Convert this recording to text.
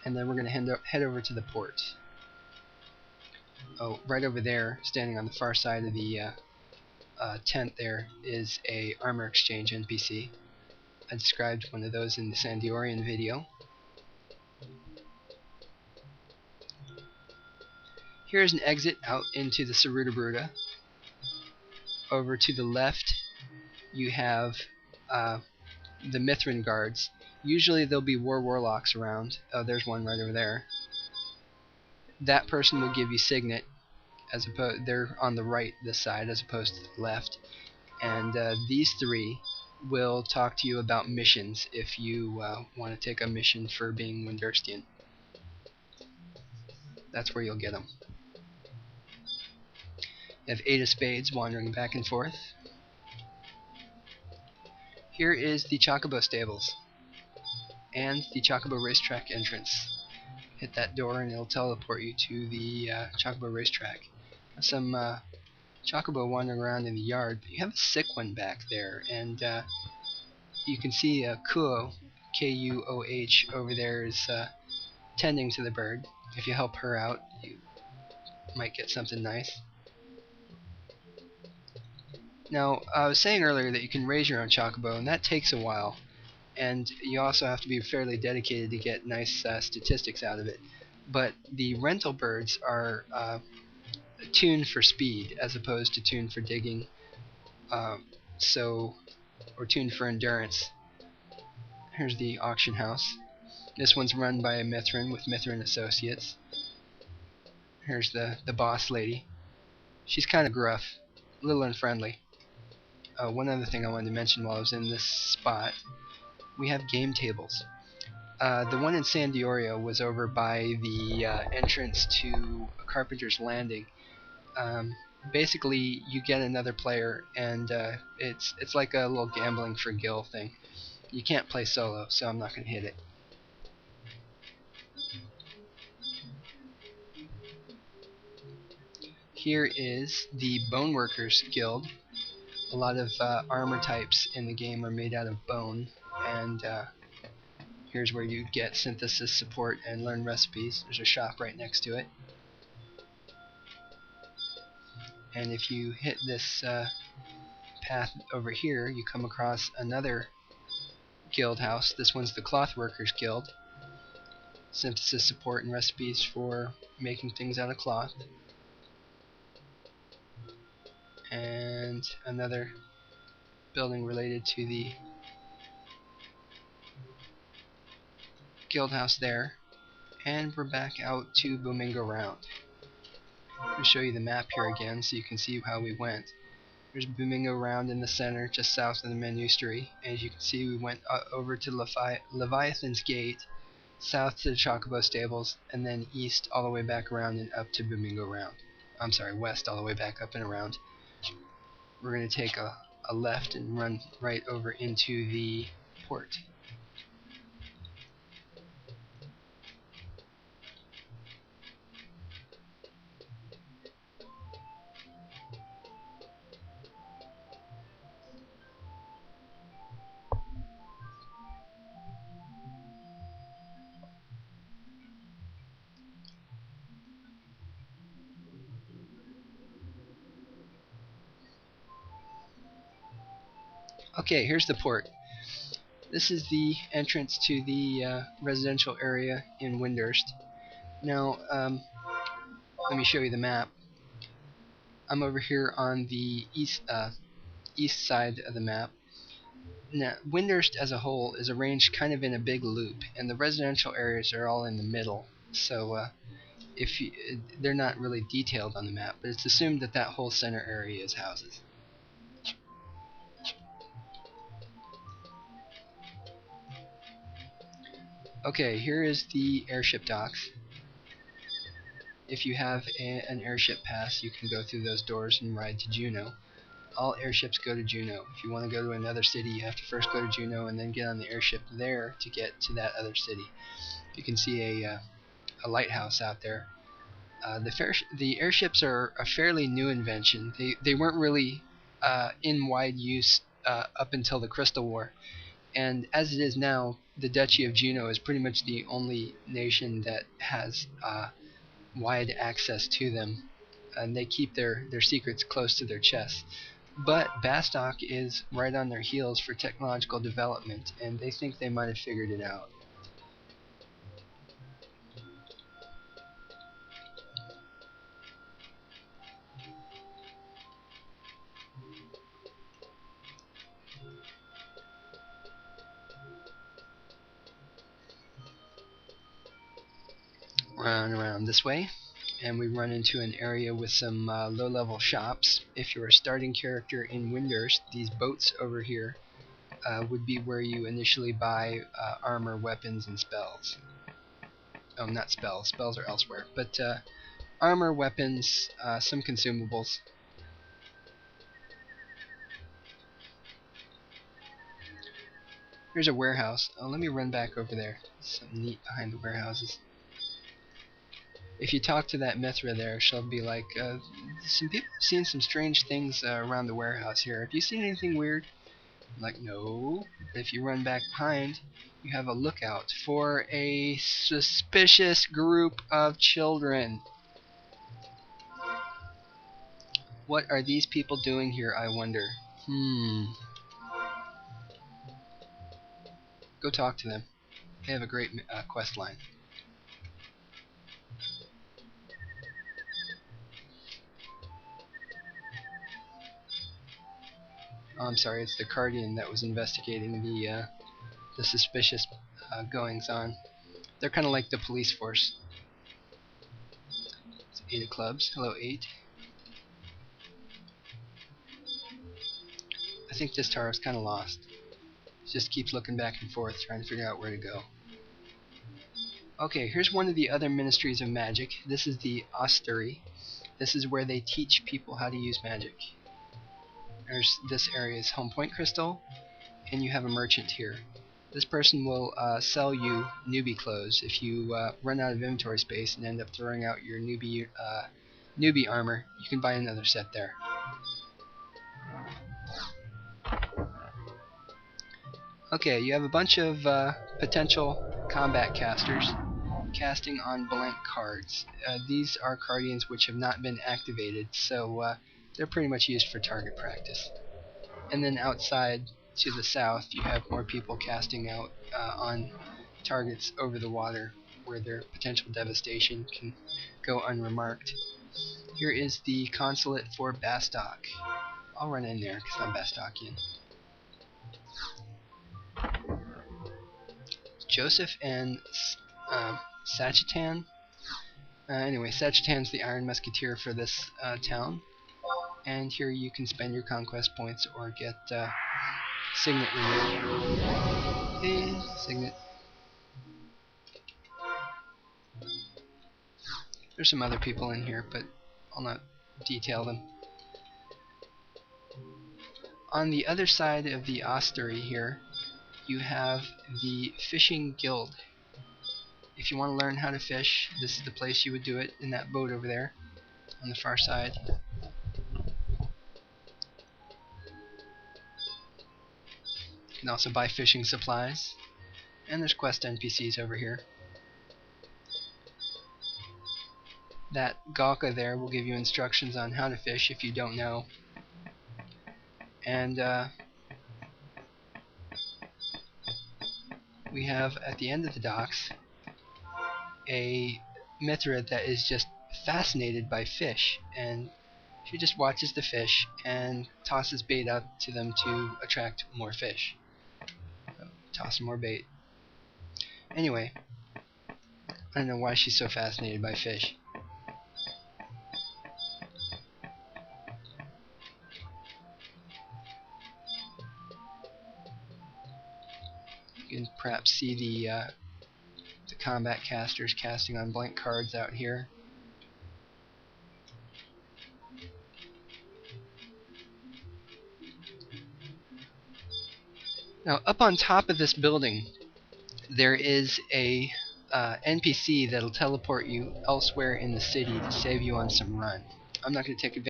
and then we're going to head over to the port. Oh, right over there, standing on the far side of the tent there, is a armor exchange NPC. I described one of those in the Sandiorian video. Here's an exit out into the Sarudabruda. Over to the left you have the Mithrin guards. Usually there'll be warlocks around. Oh, there's one right over there. That person will give you signet, as opposed they're on the right this side as opposed to the left. And these three will talk to you about missions if you want to take a mission for being Windurstian. That's where you'll get them. You have 8 of spades wandering back and forth. Here is the Chocobo stables and the Chocobo racetrack entrance. Hit that door and it'll teleport you to the Chocobo racetrack. Some Chocobo wandering around in the yard, but you have a sick one back there, and you can see Kuo, K-U-O-H, over there is tending to the bird. If you help her out, you might get something nice. Now, I was saying earlier that you can raise your own Chocobo, and that takes a while, and you also have to be fairly dedicated to get nice statistics out of it. But the rental birds are tuned for speed as opposed to tuned for digging, or tuned for endurance. Here's the auction house. This one's run by a Mithrin with Mithrin Associates. Here's the boss lady. She's kind of gruff, a little unfriendly. One other thing I wanted to mention while I was in this spot, we have game tables. The one in Sandioria was over by the entrance to Carpenter's Landing. Basically, you get another player, and it's like a little gambling for Gil thing. You can't play solo, so I'm not going to hit it. Here is the Boneworkers Guild. A lot of armor types in the game are made out of bone, and here's where you get synthesis support and learn recipes. There's a shop right next to it. And if you hit this path over here, you come across another guild house. This one's the Clothworkers Guild. Synthesis support and recipes for making things out of cloth. And another building related to the guild house there. And we're back out to Boomingo Round. I'll show you the map here again so you can see how we went. There's Boomingo Round in the center, just south of the Menustery. As you can see, we went over to Leviathan's Gate, south to the Chocobo Stables, and then east all the way back around and up to Boomingo Round. I'm sorry, west all the way back up and around. We're going to take a left and run right over into the port. Okay, here's the port. This is the entrance to the residential area in Windurst. Now, let me show you the map. I'm over here on the east side of the map. Now, Windurst as a whole is arranged kind of in a big loop, and the residential areas are all in the middle. So, they're not really detailed on the map, but it's assumed that that whole center area is houses. Okay, here is the airship docks. If you have an airship pass, you can go through those doors and ride to Juneau. All airships go to Juneau. If you want to go to another city, you have to first go to Juneau and then get on the airship there to get to that other city. You can see a lighthouse out there. The airships are a fairly new invention. They weren't really in wide use up until the Crystal War. And as it is now, the Duchy of Juno is pretty much the only nation that has wide access to them, and they keep their secrets close to their chests. But Bastok is right on their heels for technological development, and they think they might have figured it out. Run around this way, and we run into an area with some low-level shops. If you're a starting character in Windurst, these boats over here would be where you initially buy armor, weapons, and spells. Oh, not spells. Spells are elsewhere. But armor, weapons, some consumables. Here's a warehouse. Oh, let me run back over there. Something neat behind the warehouses. If you talk to that Mithra there, she'll be like, some people have seen some strange things around the warehouse here. Have you seen anything weird? I'm like, no. If you run back behind, you have a lookout for a suspicious group of children. What are these people doing here, I wonder? Go talk to them. They have a great quest line. Oh, I'm sorry, it's the Cardian that was investigating the suspicious goings-on. They're kind of like the police force. It's 8 of clubs. Hello, 8. I think this tower is kind of lost. It just keeps looking back and forth, trying to figure out where to go. Okay, here's one of the other ministries of magic. This is the Ffxi. This is where they teach people how to use magic. There's this area's home point crystal, and you have a merchant here. This person will sell you newbie clothes. If you run out of inventory space and end up throwing out your newbie armor, you can buy another set there. Okay, you have a bunch of potential combat casters casting on blank cards. These are Cardians which have not been activated, so they're pretty much used for target practice. And then outside to the south, you have more people casting out on targets over the water, where their potential devastation can go unremarked. Here is the consulate for Bastok. I'll run in there because I'm Bastokian. Joseph and Sachitan. Anyway, Sachitan's the Iron Musketeer for this town. And here you can spend your conquest points or get signet renewed. Hey, signet. There's some other people in here, but I'll not detail them. On the other side of the Ffxi here, you have the fishing guild. If you want to learn how to fish, this is the place you would do it, in that boat over there on the far side. You can also buy fishing supplies, and there's quest NPCs over here. That Gawka there will give you instructions on how to fish if you don't know. And we have at the end of the docks a Mithra that is just fascinated by fish, and she just watches the fish and tosses bait out to them to attract more fish. So, toss more bait. Anyway, I don't know why she's so fascinated by fish. You can perhaps see the combat casters casting on blank cards out here. Now, up on top of this building, there is a NPC that'll teleport you elsewhere in the city to save you on some run. I'm not going to take advantage